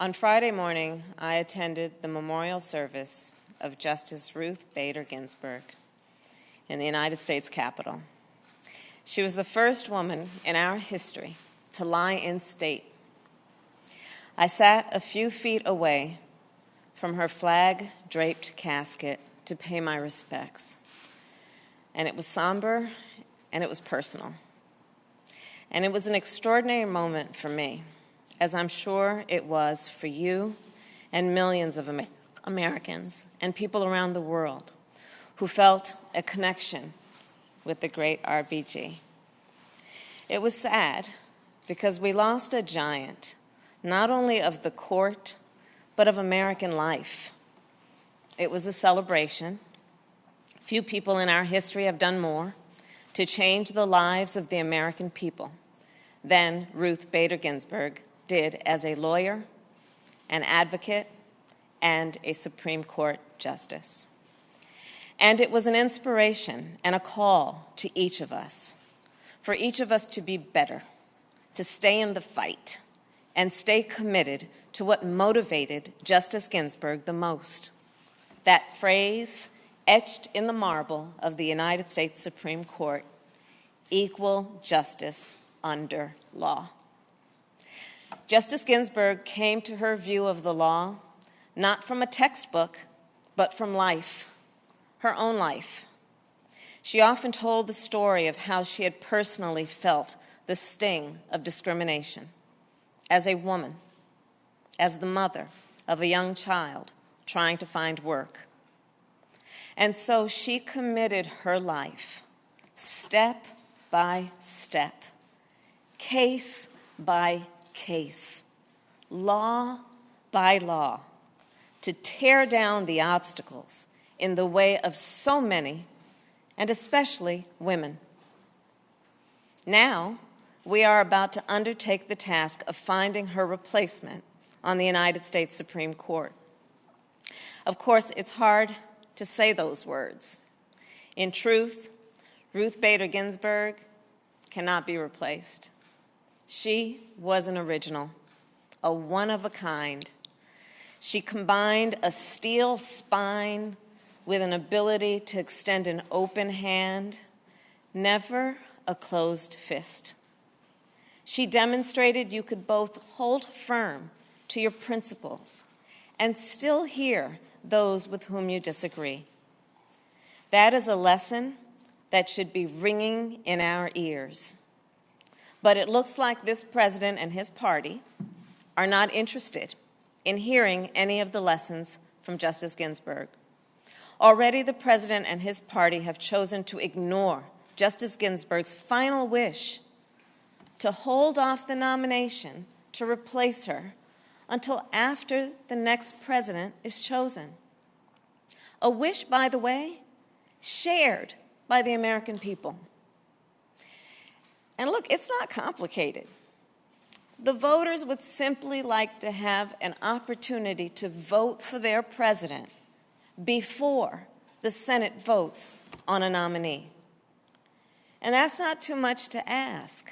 On Friday morning, I attended the memorial service of Justice Ruth Bader Ginsburg in the United States Capitol. She was the first woman in our history to lie in state. I sat a few feet away from her flag-draped casket to pay my respects. And it was somber, and it was personal. And it was an extraordinary moment for me, as I'm sure it was for you and millions of Americans and people around the world who felt a connection with the great RBG. It was sad because we lost a giant, not only of the court, but of American life. It was a celebration. Few people in our history have done more to change the lives of the American people than Ruth Bader Ginsburg did as a lawyer, an advocate, and a Supreme Court justice. And it was an inspiration and a call to each of us, for each of us to be better, to stay in the fight, and stay committed to what motivated Justice Ginsburg the most. That phrase etched in the marble of the United States Supreme Court, equal justice under law. Justice Ginsburg came to her view of the law not from a textbook, but from life, her own life. She often told the story of how she had personally felt the sting of discrimination as a woman, as the mother of a young child trying to find work. And so she committed her life, step by step, case by case, law by law, to tear down the obstacles in the way of so many, and especially women. Now, we are about to undertake the task of finding her replacement on the United States Supreme Court. Of course, it's hard to say those words. In truth, Ruth Bader Ginsburg cannot be replaced. She was an original, a one-of-a-kind. She combined a steel spine with an ability to extend an open hand, never a closed fist. She demonstrated you could both hold firm to your principles and still hear those with whom you disagree. That is a lesson that should be ringing in our ears. But it looks like this president and his party are not interested in hearing any of the lessons from Justice Ginsburg. Already the president and his party have chosen to ignore Justice Ginsburg's final wish to hold off the nomination to replace her until after the next president is chosen. A wish, by the way, shared by the American people. And look, it's not complicated. The voters would simply like to have an opportunity to vote for their president before the Senate votes on a nominee. And that's not too much to ask.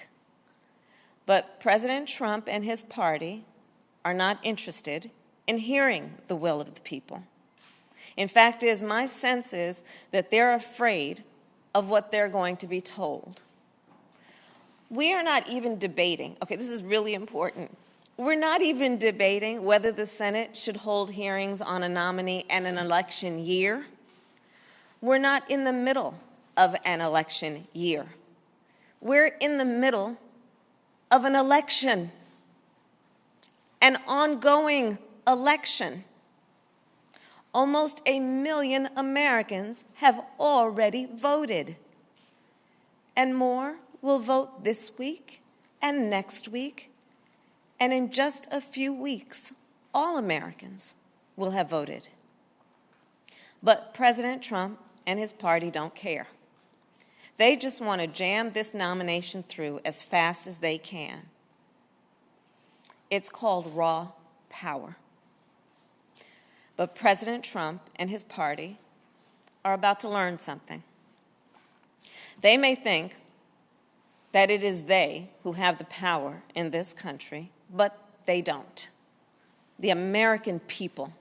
But President Trump and his party are not interested in hearing the will of the people. In fact, my sense is that they're afraid of what they're going to be told. We are not even debating, okay, this is really important. We're not even debating whether the Senate should hold hearings on a nominee in an election year. We're not in the middle of an election year. We're in the middle of an election, an ongoing election. Almost 1 million Americans have already voted, and more will vote this week and next week, and in just a few weeks, all Americans will have voted. But President Trump and his party don't care. They just want to jam this nomination through as fast as they can. It's called raw power. But President Trump and his party are about to learn something. They may think that it is they who have the power in this country, but they don't. the American people,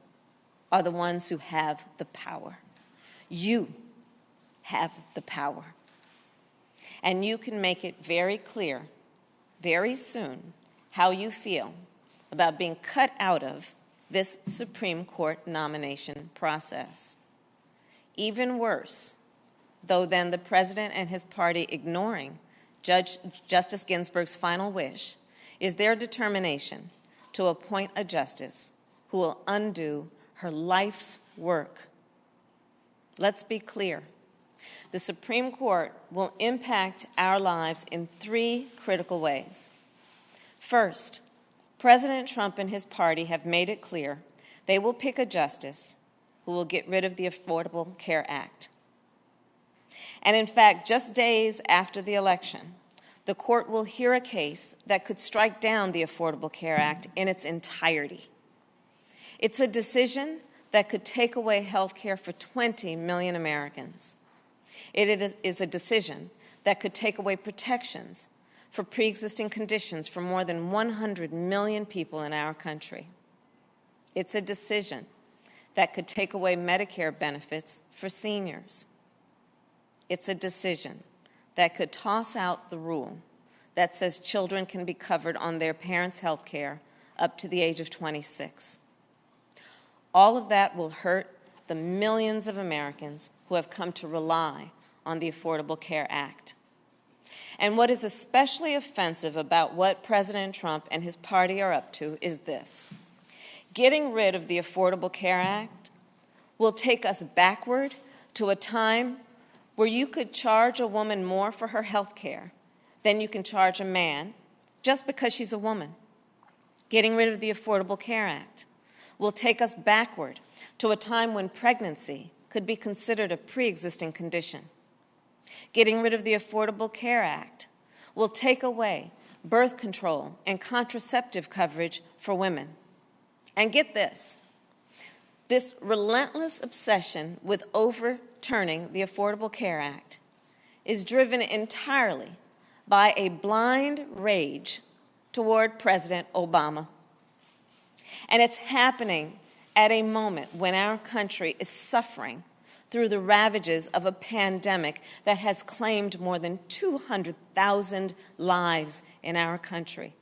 are the ones who have the power. You have the power. And you can make it very clear, very soon, how you feel about being cut out of this Supreme Court nomination process. Even worse, though, than the president and his party ignoring Justice Ginsburg's final wish, is their determination to appoint a justice who will undo her life's work. Let's be clear. The Supreme Court will impact our lives in 3 critical ways. First, President Trump and his party have made it clear they will pick a justice who will get rid of the Affordable Care Act. And in fact, just days after the election, the court will hear a case that could strike down the Affordable Care Act in its entirety. It's a decision that could take away health care for 20 million Americans. It is a decision that could take away protections for pre-existing conditions for more than 100 million people in our country. It's a decision that could take away Medicare benefits for seniors. It's a decision that could toss out the rule that says children can be covered on their parents' health care up to the age of 26. All of that will hurt the millions of Americans who have come to rely on the Affordable Care Act. And what is especially offensive about what President Trump and his party are up to is this. Getting rid of the Affordable Care Act will take us backward to a time where you could charge a woman more for her health care than you can charge a man just because she's a woman. Getting rid of the Affordable Care Act will take us backward to a time when pregnancy could be considered a pre-existing condition. Getting rid of the Affordable Care Act will take away birth control and contraceptive coverage for women. And get this relentless obsession with overturning the Affordable Care Act is driven entirely by a blind rage toward President Obama. And it's happening at a moment when our country is suffering through the ravages of a pandemic that has claimed more than 200,000 lives in our country.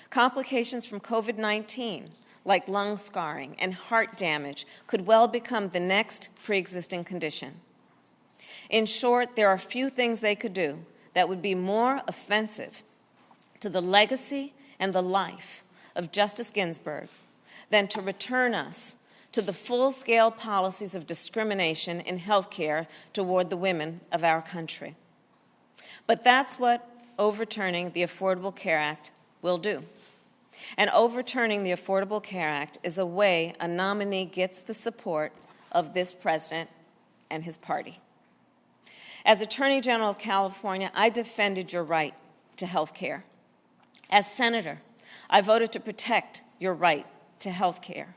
Complications from COVID-19, like lung scarring and heart damage, could well become the next pre-existing condition. In short, there are few things they could do that would be more offensive to the legacy and the life of Justice Ginsburg than to return us to the full-scale policies of discrimination in health care toward the women of our country. But that's what overturning the Affordable Care Act will do. And overturning the Affordable Care Act is a way a nominee gets the support of this president and his party. As Attorney General of California, I defended your right to health care. As senator, I voted to protect your right to health care.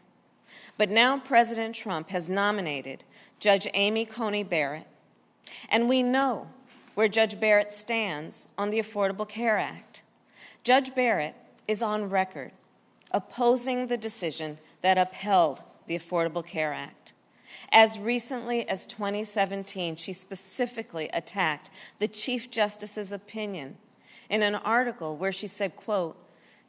But now President Trump has nominated Judge Amy Coney Barrett, and we know where Judge Barrett stands on the Affordable Care Act. Judge Barrett is on record opposing the decision that upheld the Affordable Care Act. As recently as 2017, she specifically attacked the Chief Justice's opinion in an article where she said, quote,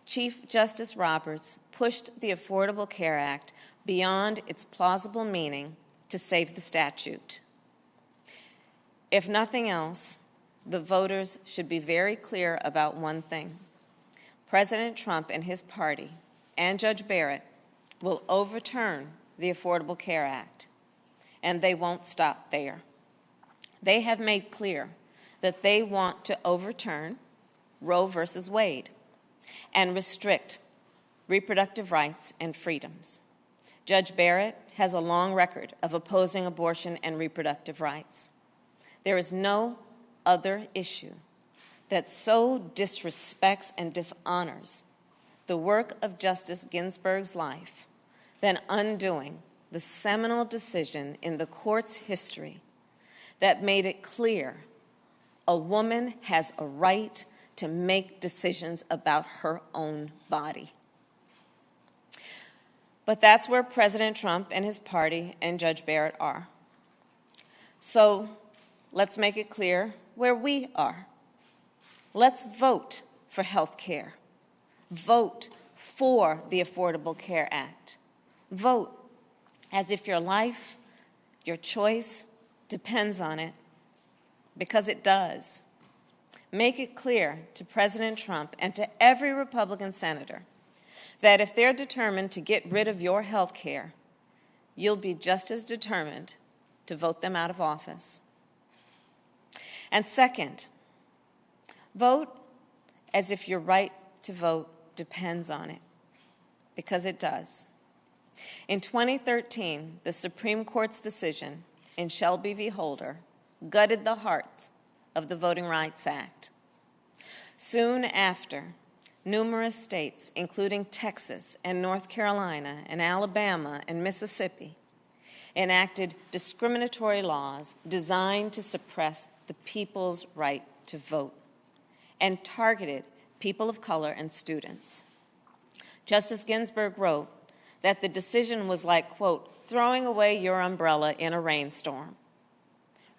Chief Justice Roberts pushed the Affordable Care Act beyond its plausible meaning to save the statute. If nothing else, the voters should be very clear about one thing. President Trump and his party and Judge Barrett will overturn the Affordable Care Act, and they won't stop there. They have made clear that they want to overturn Roe versus Wade and restrict reproductive rights and freedoms. Judge Barrett has a long record of opposing abortion and reproductive rights. There is no other issue that so disrespects and dishonors the work of Justice Ginsburg's life than undoing the seminal decision in the court's history that made it clear a woman has a right to make decisions about her own body. But that's where President Trump and his party and Judge Barrett are. So let's make it clear where we are. Let's vote for health care. Vote for the Affordable Care Act. Vote as if your life, your choice, depends on it, because it does. Make it clear to President Trump and to every Republican senator that if they're determined to get rid of your health care, you'll be just as determined to vote them out of office. And second, vote as if your right to vote depends on it, because it does. In 2013, the Supreme Court's decision in Shelby v. Holder gutted the heart of the Voting Rights Act. Soon after, numerous states, including Texas and North Carolina and Alabama and Mississippi, enacted discriminatory laws designed to suppress the people's right to vote and targeted people of color and students. Justice Ginsburg wrote that the decision was like, quote, throwing away your umbrella in a rainstorm.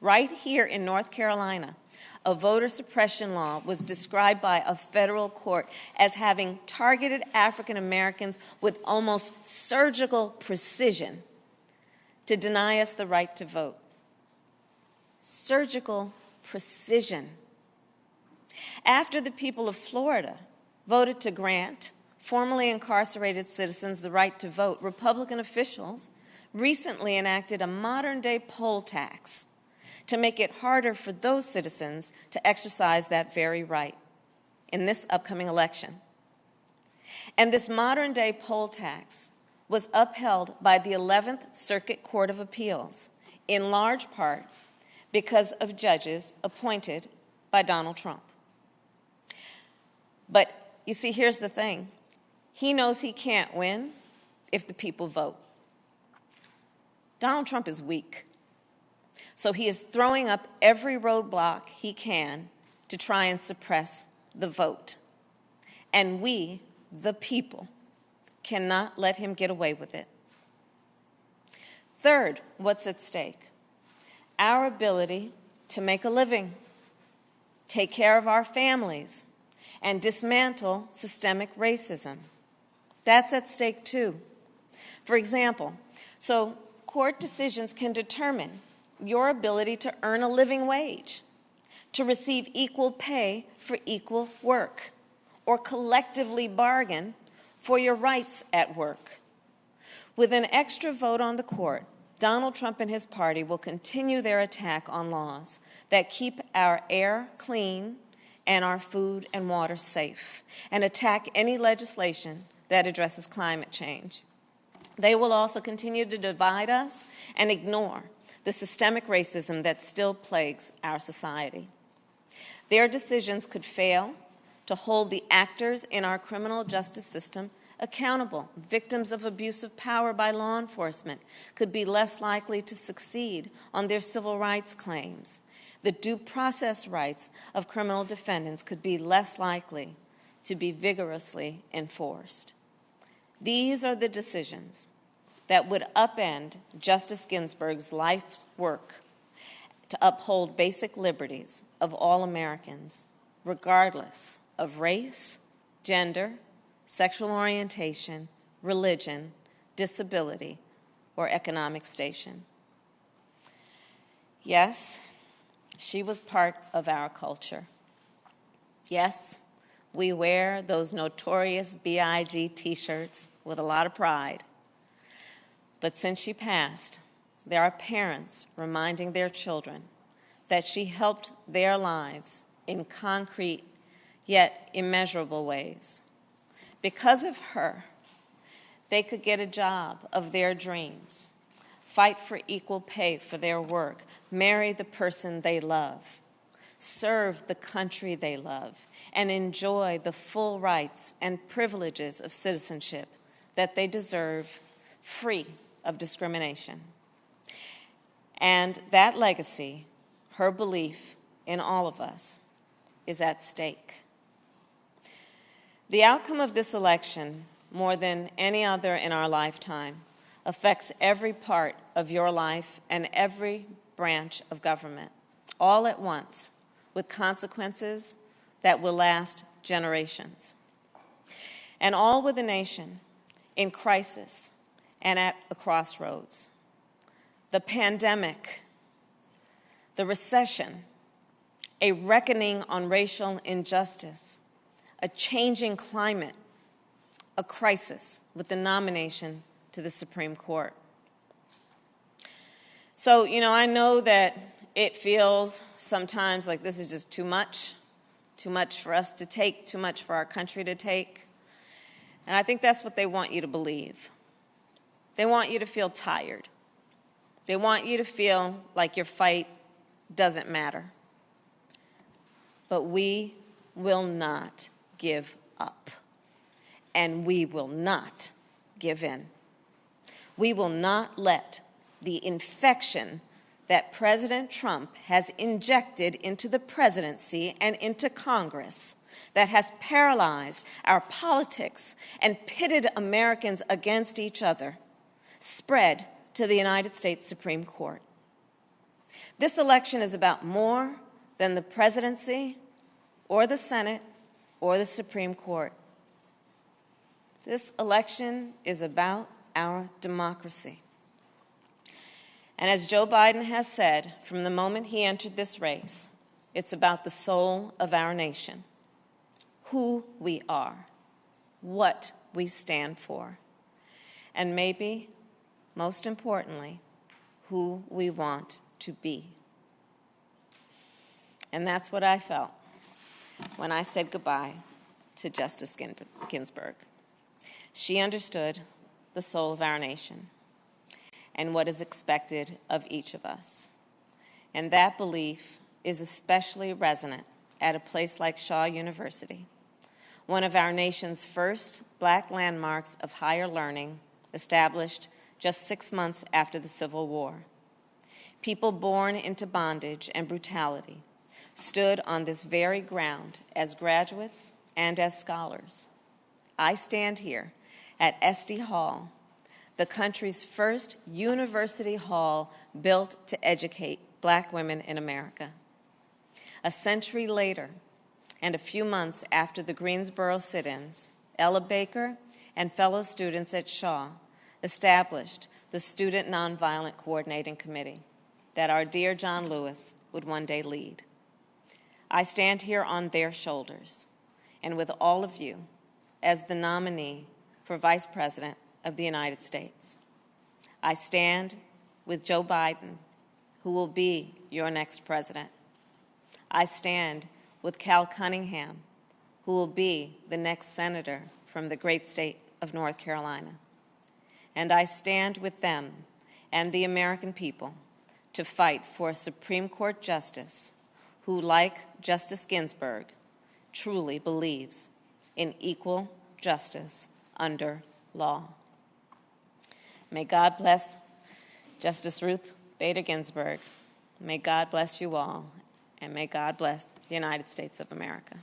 Right here in North Carolina, a voter suppression law was described by a federal court as having targeted African Americans with almost surgical precision to deny us the right to vote. Surgical precision. After the people of Florida voted to grant formerly incarcerated citizens the right to vote, Republican officials recently enacted a modern-day poll tax to make it harder for those citizens to exercise that very right in this upcoming election. And this modern-day poll tax was upheld by the 11th Circuit Court of Appeals, in large part because of judges appointed by Donald Trump. But you see, here's the thing. He knows he can't win if the people vote. Donald Trump is weak. So he is throwing up every roadblock he can to try and suppress the vote. And we, the people, cannot let him get away with it. Third, what's at stake? Our ability to make a living, take care of our families, and dismantle systemic racism. That's at stake too. For example, so court decisions can determine your ability to earn a living wage, to receive equal pay for equal work, or collectively bargain for your rights at work. With an extra vote on the court, Donald Trump and his party will continue their attack on laws that keep our air clean and our food and water safe, and attack any legislation that addresses climate change. They will also continue to divide us and ignore the systemic racism that still plagues our society. Their decisions could fail to hold the actors in our criminal justice system accountable. Victims of abuse of power by law enforcement could be less likely to succeed on their civil rights claims. The due process rights of criminal defendants could be less likely to be vigorously enforced. These are the decisions that would upend Justice Ginsburg's life's work to uphold basic liberties of all Americans, regardless of race, gender, sexual orientation, religion, disability, or economic station. Yes, she was part of our culture. Yes, we wear those notorious BIG t-shirts with a lot of pride. But since she passed, there are parents reminding their children that she helped their lives in concrete yet immeasurable ways. Because of her, they could get a job of their dreams, fight for equal pay for their work, marry the person they love, serve the country they love, and enjoy the full rights and privileges of citizenship that they deserve, free of discrimination. And that legacy, her belief in all of us, is at stake. The outcome of this election more than any other in our lifetime, affects every part of your life and every branch of government, all at once, with consequences that will last generations. And all with a nation in crisis and at a crossroads. The pandemic, the recession, a reckoning on racial injustice, a changing climate, a crisis with the nomination to the Supreme Court. So, I know that it feels sometimes like this is just too much for us to take, too much for our country to take. And I think that's what they want you to believe. They want you to feel tired. They want you to feel like your fight doesn't matter. But we will not give up. And we will not give in. We will not let the infection that President Trump has injected into the presidency and into Congress, that has paralyzed our politics and pitted Americans against each other, spread to the United States Supreme Court. This election is about more than the presidency or the Senate or the Supreme Court. This election is about our democracy. And as Joe Biden has said from the moment he entered this race, it's about the soul of our nation, who we are, what we stand for, and maybe, most importantly, who we want to be. And that's what I felt when I said goodbye to Justice Ginsburg. She understood the soul of our nation and what is expected of each of us. And that belief is especially resonant at a place like Shaw University, one of our nation's first Black landmarks of higher learning, established just 6 months after the Civil War. People born into bondage and brutality stood on this very ground as graduates and as scholars. I stand here at Esty Hall, the country's first university hall built to educate Black women in America. A century later, and a few months after the Greensboro sit-ins, Ella Baker and fellow students at Shaw established the Student Nonviolent Coordinating Committee that our dear John Lewis would one day lead. I stand here on their shoulders and with all of you as the nominee for Vice President of the United States. I stand with Joe Biden, who will be your next president. I stand with Cal Cunningham, who will be the next senator from the great state of North Carolina. And I stand with them and the American people to fight for a Supreme Court justice who, like Justice Ginsburg, truly believes in equal justice under law. May God bless Justice Ruth Bader Ginsburg. May God bless you all, and may God bless the United States of America.